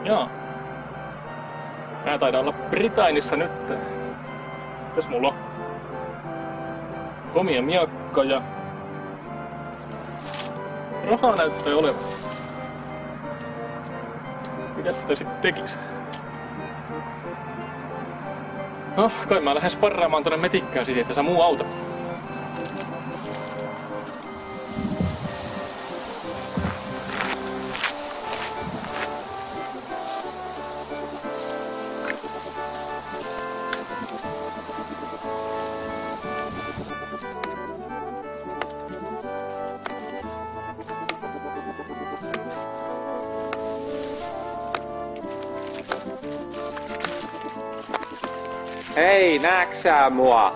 Joo. Mä taidan olla Britainissa nyt. Mitäs mulla on? Omia miakkoja. Rahaa näyttää olevan. Mitäs sitä sit tekis? No, kai mä lähden sparraamaan tonne metikkään siitä, että saa muu auto. Hei, näeksää mua?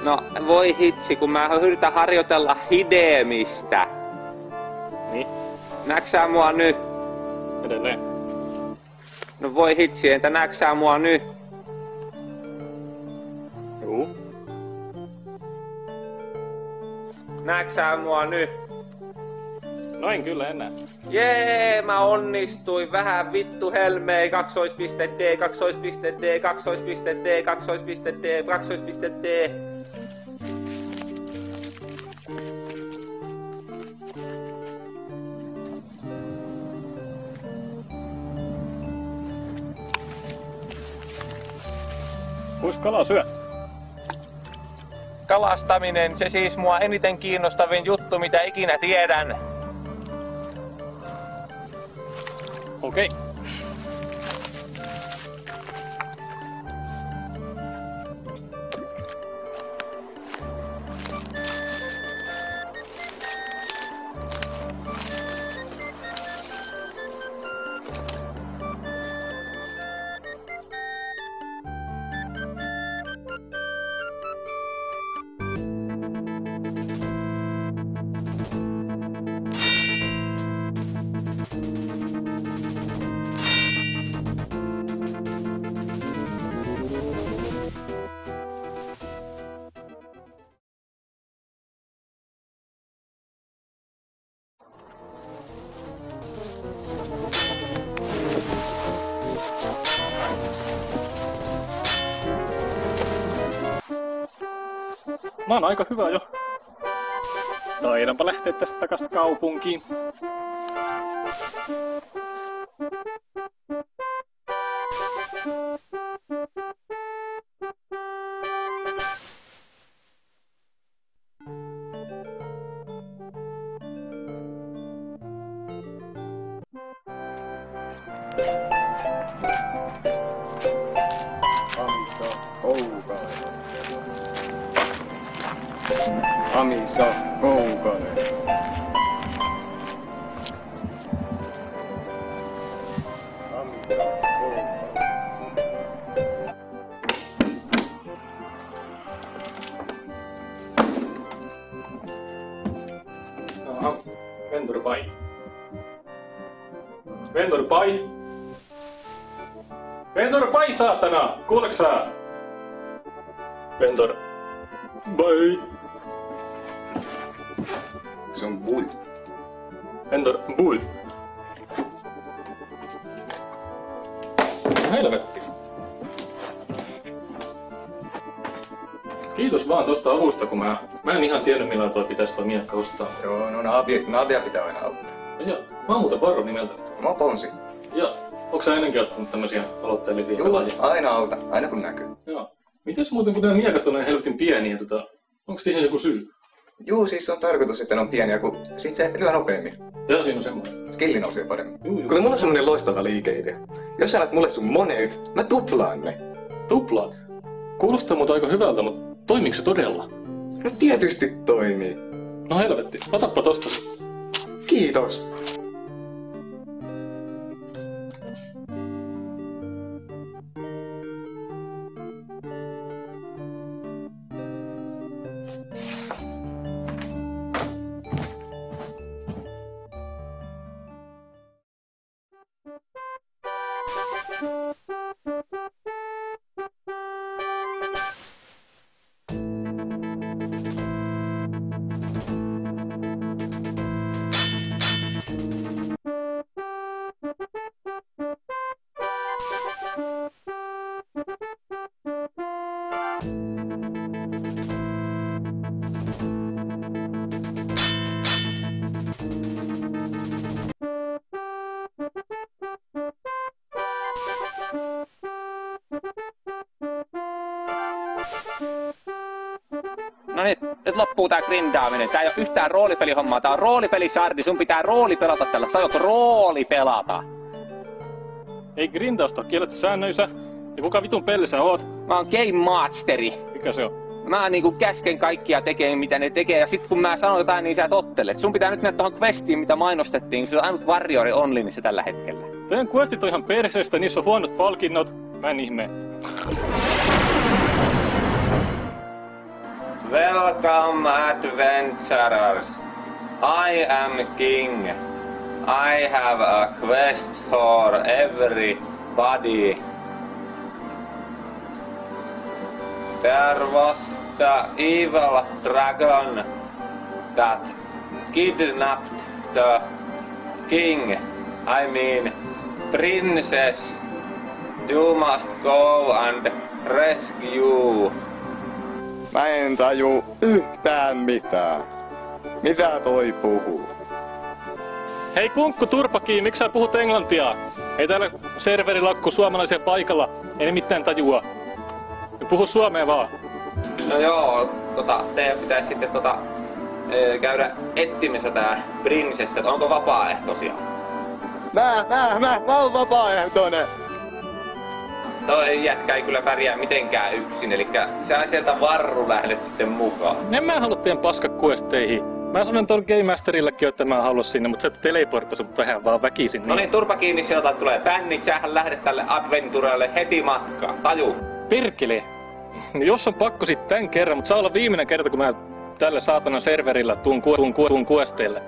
No, voi hitsi, kun mä yritän harjoitella hidemistä. Niin? Näeksää mua nyt? Edelleen. No voi hitsi, entä näeksää mua nyt? Juu. Näeksää mua nyt? No en kyllä enää. Jee, mä onnistuin. Vähän vittu helmei. Kaksoispiste D, kaksoispiste D, kaksoispiste D, kaksoispiste D, kaksoispiste D. Kuis kala syö? Kalastaminen, se siis mua eniten kiinnostavin juttu, mitä ikinä tiedän. Okei. Mä oon aika hyvä jo. Taidanpa lähteä tästä takas kaupunkiin. Amisa Koukale. Amisa Koukale. Aha, Vendor Pai. Vendor Pai. Vendor Pai, saatana! Kuuleksä sä? Vendor Pai. Se on bull. Vendor Bull. No helvetti. Kiitos vaan tosta avusta, kun mä en ihan tiennyt millään pitäis toi miekka ostaa. Joo, no naavia pitää aina auttaa. Ja mä oon muuten Barro nimeltä. Mä oon Ponsi. Ja onko sä ennenkin ottanut tämmösiä aloitteellisia Joo, pelaajia? aina auta, aina kun näkyy. Joo. Mites muuten kun nämä miekat on näin helvetin pieniä, onko siihen joku syy? Juu, siis on tarkoitus, että ne on pieniä, kun sit se lyö nopeammin. Joo, siinä on semmoinen. Skilli nousee paremmin. Juu. Kuten mulla on semmonen loistava liikeidea. Jos sä annat mulle sun moneet, mä tuplaan ne. Tuplaat. Kuulostaa muuta aika hyvältä, mutta toimiiko se todella? No tietysti toimii. No helvetti, otappa tosta. Kiitos. nyt loppuu tää grindaaminen. Tää ei oo yhtään roolipelihommaa, tää on roolipelisardi. Sun pitää rooli pelata tällä. Saatko rooli pelata? Ei grindausta ole kielletty säännöissä. Ja kuka vitun peli sä oot? Mä oon Game Masteri. Mikä se on? Mä niinku käsken kaikkia tekee mitä ne tekee ja sit kun mä sanon jotain niin sä et ottele. Sun pitää nyt mennä tohon questiin mitä mainostettiin, se on ainut Warrior Onlineissa tällä hetkellä. Teidän questit on ihan perseestä, niissä on huonot palkinnot. Mä en ihme. Welcome adventurers. I am king. I have a quest for everybody. There was the evil dragon that kidnapped the king. I mean, princess. You must go and rescue. Mä en taju yhtään mitään. Mitä toi puhuu? Hei kunkku turpakiin, miksi sä puhut englantia? Ei täällä serverillä ole suomalaisia paikalla. Ei ne mitään tajua. Puhu suomea vaan. No joo, teidän pitäisi sitten käydä etsimässä tää prinsessa, että onko vapaaehtoisia? Mä oon vapaaehtoinen. Toi jätkä ei kyllä pärjää mitenkään yksin, elikkä sä sieltä varru lähdet sitten mukaan. En mä halua teidän paskakuesteihin. Mä sanon ton Game Masterillekin, että mä haluan sinne, mutta se teleporttasi mut vähän vaan väkisin. No niin, turpa kiinni sieltä tulee bännit, sähän lähdet tälle adventurelle heti matkaan, taju. Perkele! Jos on pakko sit tän kerran, mutta saa olla viimeinen kerta, kun mä tällä saatanan serverillä tuun questeille.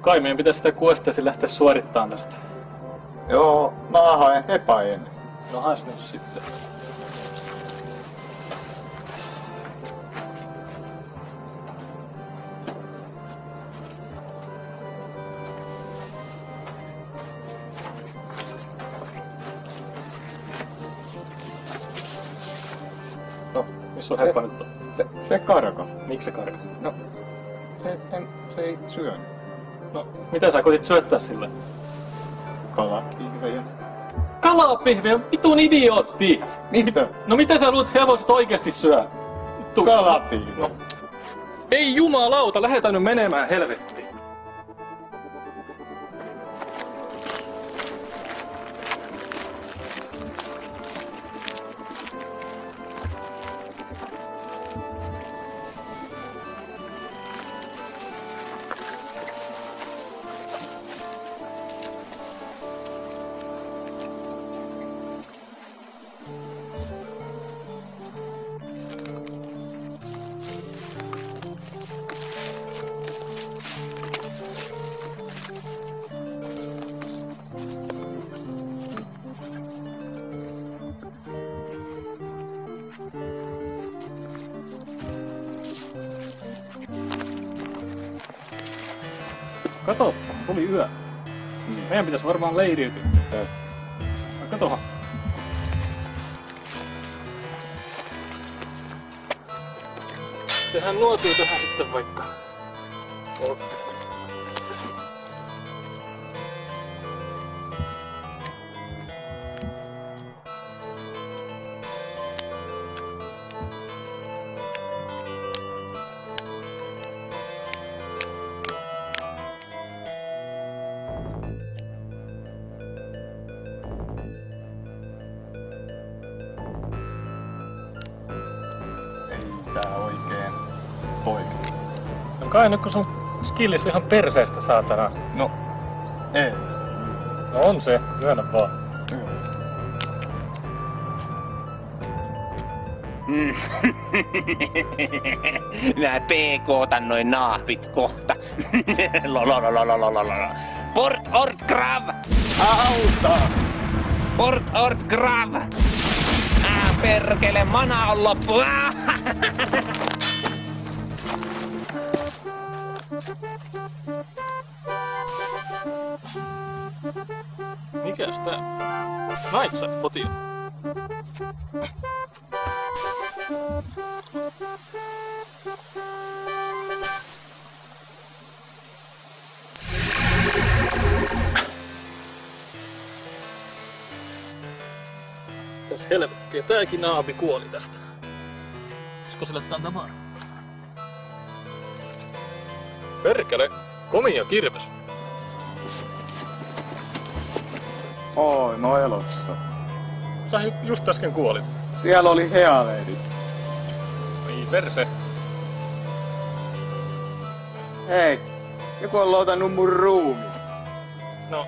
Kai meidän pitäisi sitä questasi lähteä suorittamaan tästä. Joo, mä haen epäin. No haes nyt sitten. No, missä on Hepa nyt? Se karkas. Miksi se karkas? No, se ei syönyt. No, mitä sä koitit syöttää sille? Kalakihvejä. Kalapihvejä? Vitun idiootti! Mitä? No mitä sä luulet hevoset oikeesti syö? Vittu. Kalapihvejä. No. Ei jumalauta, lähetään nyt menemään helvettiin. Kato, tuli yö. Meidän pitäisi varmaan leiriytyä. Katohan. Tehän luotuu tähän sitten vaikka. Tää oikein toimi. No kai nyt kun sun skillis on ihan perseestä saatana. No, ei. No on se, myönnä vaan. Nää PK-tan noin naapit kohta. Port Ort Grav! Auta! Port Ort Grav! Perkele, mana on loppu! Mikäs tää? Nightside potio. Mitäs helvettiä, tääkin naapi kuoli tästä. Olisiko sille tää tavara? Perkele, komia kirves. Oi, no elossa. Sä just äsken kuolit. Siellä oli healeidit. Ei perse. Hei, joku on loutannut mun ruumi. No,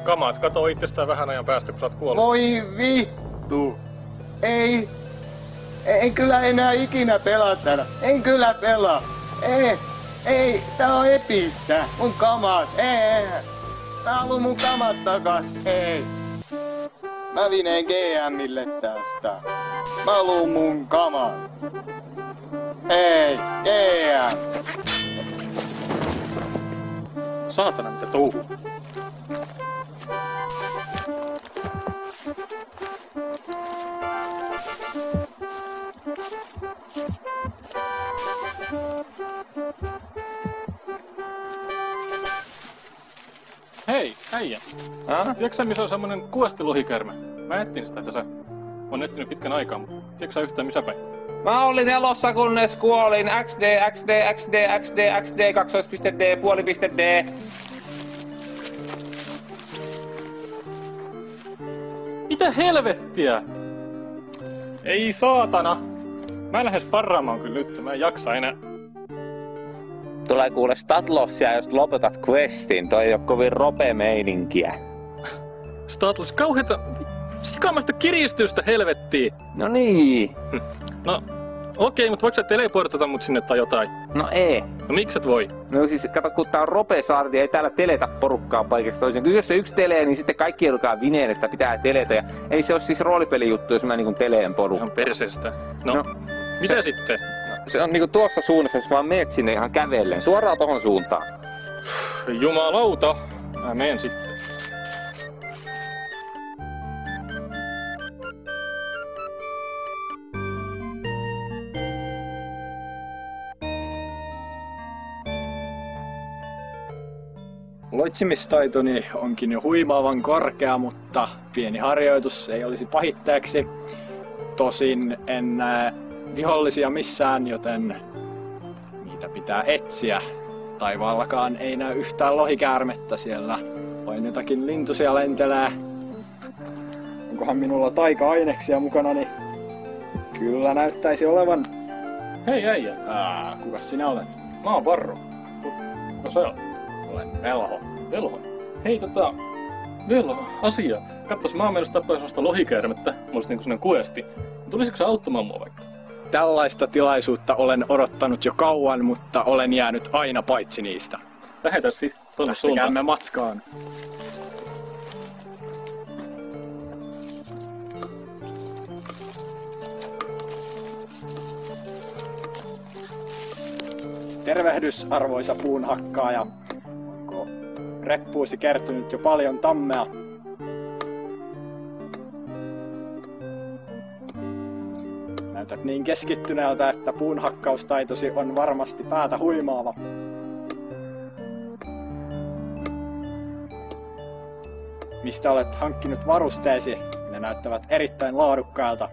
kamaat katoo itsestään vähän ajan päästä, kun sä oot kuollut. Voi vittu. Ei. En kyllä enää ikinä pelaa täällä. En kyllä pelaa. Ei, tää on epistä. Mun kamat. Ei. Mä haluun mun kamat takas. Ei. Mä vineen GMille tästä. Mä haluun mun kamat. Ei, GM. Saatana, mitä touhuu. Hei, äijä. Tiedätkö sä, missä on semmonen kuestilohikärme? Mä etsin sitä tässä. On etsinyt pitkän aikaa, mutta tiedätkö sä yhtään missä päin? Mä olin elossa kunnes kuolin. XD, 2.D, puoli D. Mitä helvettiä? Ei saatana. Mä en lähde sparraamaan kyllä nyt, mä en jaksa enää. Tulee kuule statlossia, jos lopetat questin. Toi ei oo kovin rope meininkiä. Statlos, kauheeta sikamaista kiristystä helvettiin. No niin. No, okei, mutta voiko sä teleportata mut sinne tai jotain? No ei. No mikset voi? No siis kato, kun tää on rope-saarti, ei täällä teletä porukkaa paikasta toiseen. Kun jos se yksi telee, niin sitten kaikki joudutaan vineen, että pitää teletä. Ja ei se oo siis roolipelijuttu, jos mä niinku teleen porukkaa. Ihan perseestä. No, mitä sitten? Se on niinku tuossa suunnassa, jos vaan meet sinne ihan kävellen. Suoraan tohon suuntaan. Jumalauta. Mä menen sitten. Loitsimistaitoni onkin jo huimaavan korkea, mutta pieni harjoitus ei olisi pahittajaksi. Tosin en näe vihollisia missään, joten niitä pitää etsiä. Taivaallakaan ei näy yhtään lohikäärmettä siellä. Vain jotakin lintusia lentelee. Onkohan minulla taika-aineksia mukanani? Kyllä näyttäisi olevan. Hei äijä. Kukas sinä olet? Mä oon Varro. Kuka sä oot? Olen Velho. Velho. Hei Velho, asia. Katsos, mä oon menossa tappaa sellaista lohikäärmettä. Mulla olisi niinku sellainen kuesti. Tulisitko sä auttamaan mua vaikka? Tällaista tilaisuutta olen odottanut jo kauan, mutta olen jäänyt aina paitsi niistä. Lähetään sitten tonne suuntaan. Lähtekäämme matkaan. Tervehdys, arvoisa puunhakkaaja. Onko reppuusi kertynyt jo paljon tammea? Näytät niin keskittyneeltä, että puunhakkaustaitosi on varmasti päätä huimaava. Mistä olet hankkinut varusteesi? Ne näyttävät erittäin laadukkailta.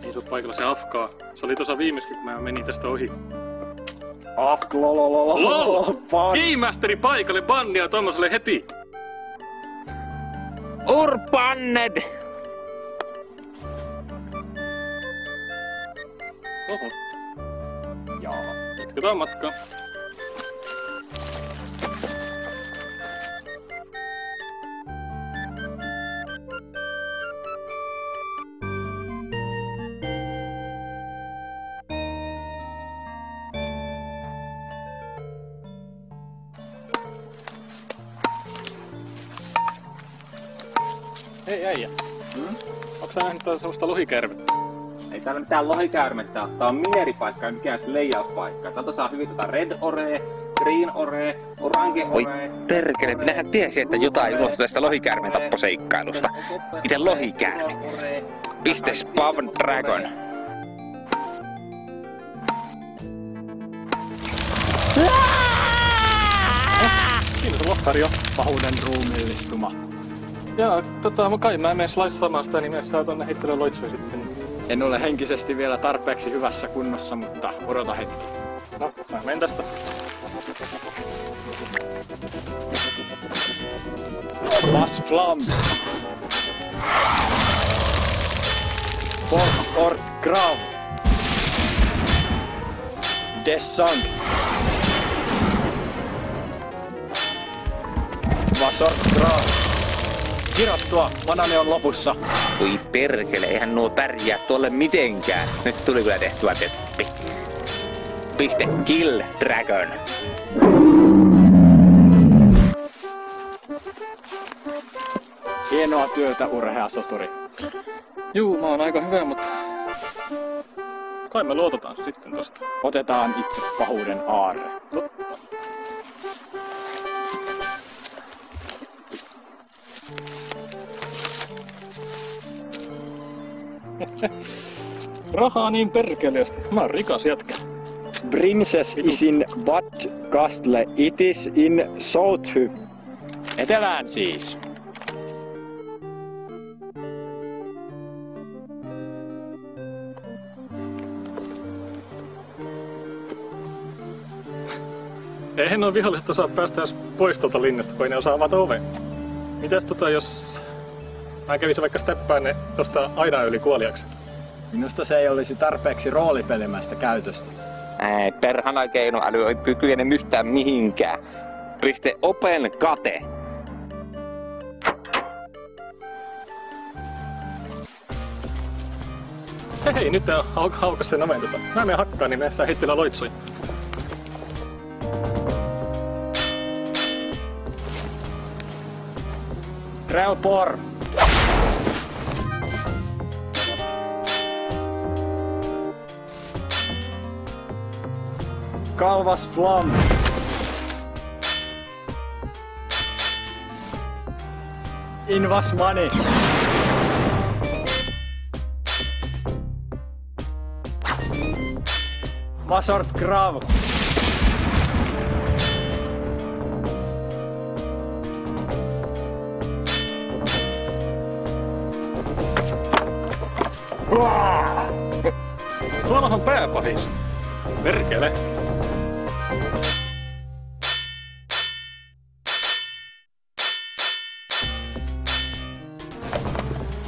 Ei se oo paikalla se Afkaa. Se oli tuossa viimeiskin, kun mä menin tästä ohi. LOL! Keymasteri paikalle, bannia tommoselle heti! Urbanned! Oho, Jaa. jatketaan matkaa. Hei äijä. Onks sä nähnyt sellaista lohikäärmettä? Ei täällä mitään lohikäärmettä ole. Tää on mineripaikka ja mikään leijauspaikka. Täältä saa hyvin red ore, green ore, orange ore. Oi perkele, minähän tiesin, että jotain unohtui tästä lohikäärmen tapposeikkailusta. Itse lohikäärme. Piste Spawn Dragon. Siinä se lohtari jo. Pahuuden ruumiillistuma. Ja kai mä menen slaissaamaan sitä, niin saa tonne heittelyä loitsui sitten. En ole henkisesti vielä tarpeeksi hyvässä kunnossa, mutta odota hetki. No, mä menen tästä. Las Flam! Fort Ort Grav! Dessankt! Vasort Grav! Kirottua, manani on lopussa. Voi perkele, eihän nuo pärjää tuolle mitenkään. Nyt tuli kyllä tehtyä teppi. Piste Kill Dragon. Hienoa työtä, urhea soturi. Juu, mä oon aika hyvä, mutta... Kai me luotetaan sitten tosta. Otetaan itse pahuuden aarre. Rahaa niin perkeleesti. Mä oon rikas jätkä. Princess is in Bad Castle. It is in Southhy. Etelään siis. Eihän nuo viholliset osaa päästä edes pois tuolta linnasta, kun ei ne osaa avata oven. Mitäs jos mä kävisin vaikka steppään ne tosta aidan yli kuoliaksi? Minusta se ei olisi tarpeeksi roolipelimäistä käytöstä. Ei, perhana keinoäly ei kykene yhtään mihinkään. Piste Open Kate. Hei, nyt on haukas sen oven tota. Mä menen hakkaan, niin me saa heittelyä loitsui. Relpor! Kalvas Flam! Invas Money! Vasort Grav! Tuollahan pääpahis. Perkele.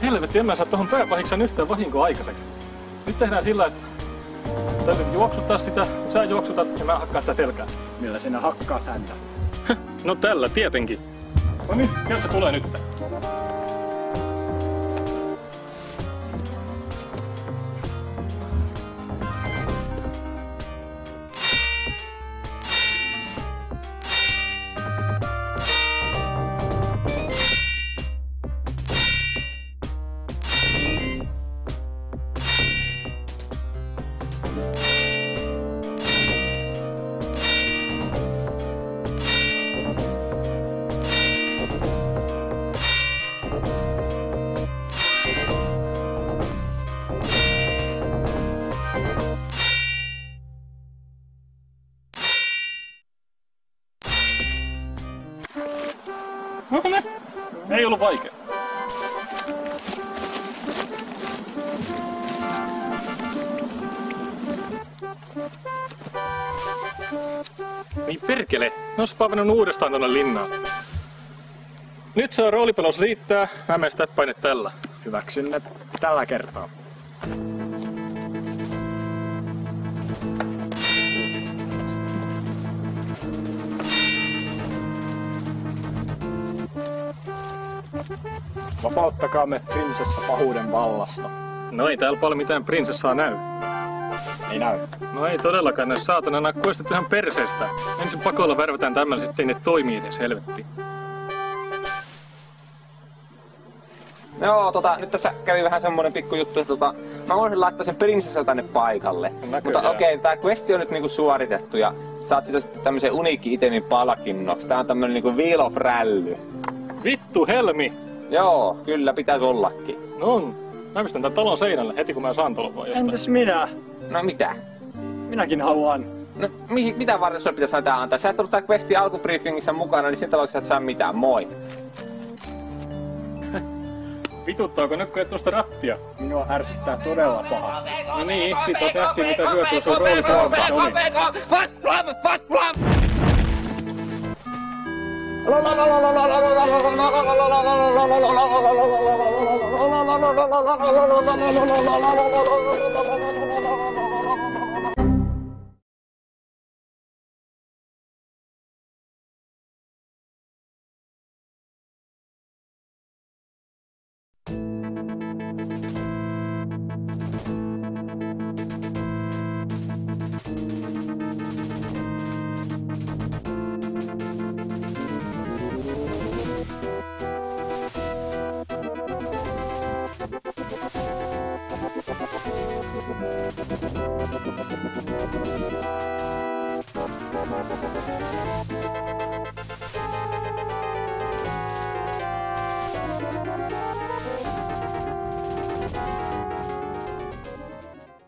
Helvetti, en mä saa tohon pääpahiksen yhtään vahinkoa aikaiseksi. Nyt tehdään sillä, että täytyy juoksuttaa sitä, sä juoksutat ja mä hakkaan sitä selkää. Millä sinä hakkaat häntä? No tällä tietenkin. No niin, sieltä se tulee nyt. Ei ollut vaikea. Ei perkele, nospaa vennyt uudestaan tonne linnaan. Nyt se roolipelos riittää, mä menen steppaine tällä. Hyväksyn ne tällä kertaa. Vapauttakaamme prinsessa pahuuden vallasta. No ei täällä paljon mitään prinsessaa näy. Ei näy. No ei todellakaan näy, saatana, nää kuistettu ihan perseestä. Ensin pakolla värvätään tämmöiset, ettei ne toimi edes, helvetti. Joo, nyt tässä kävi vähän semmonen pikku juttu, että mä voisin laittaa sen prinsessan tänne paikalle. Mutta okei, tää questi on nyt niinku suoritettu ja saat sitä sitten tämmösen uniikki itemin palkinnoksi. Tää on tämmönen niinku Wheel of Rally. Vittu helmi! Joo, kyllä pitäis ollakin. No on. Mä pistän tän talon seinälle heti kun mä saan talon vaan jostain. Entäs minä? No mitä? Minäkin haluan. No mitä varten sulle pitäis tää antaa? Sä et ollut tää questi alkubriefingissä mukana, niin sen tapauksessa et saa mitään. Moi! Vituttaako nyt kun et tuosta rattia? Minua ärsyttää todella pahasti. No niin, siitä on nähtiin mitä hyötyä sun rooli puolesta oli. Fast flam! Fast flam! Thank you.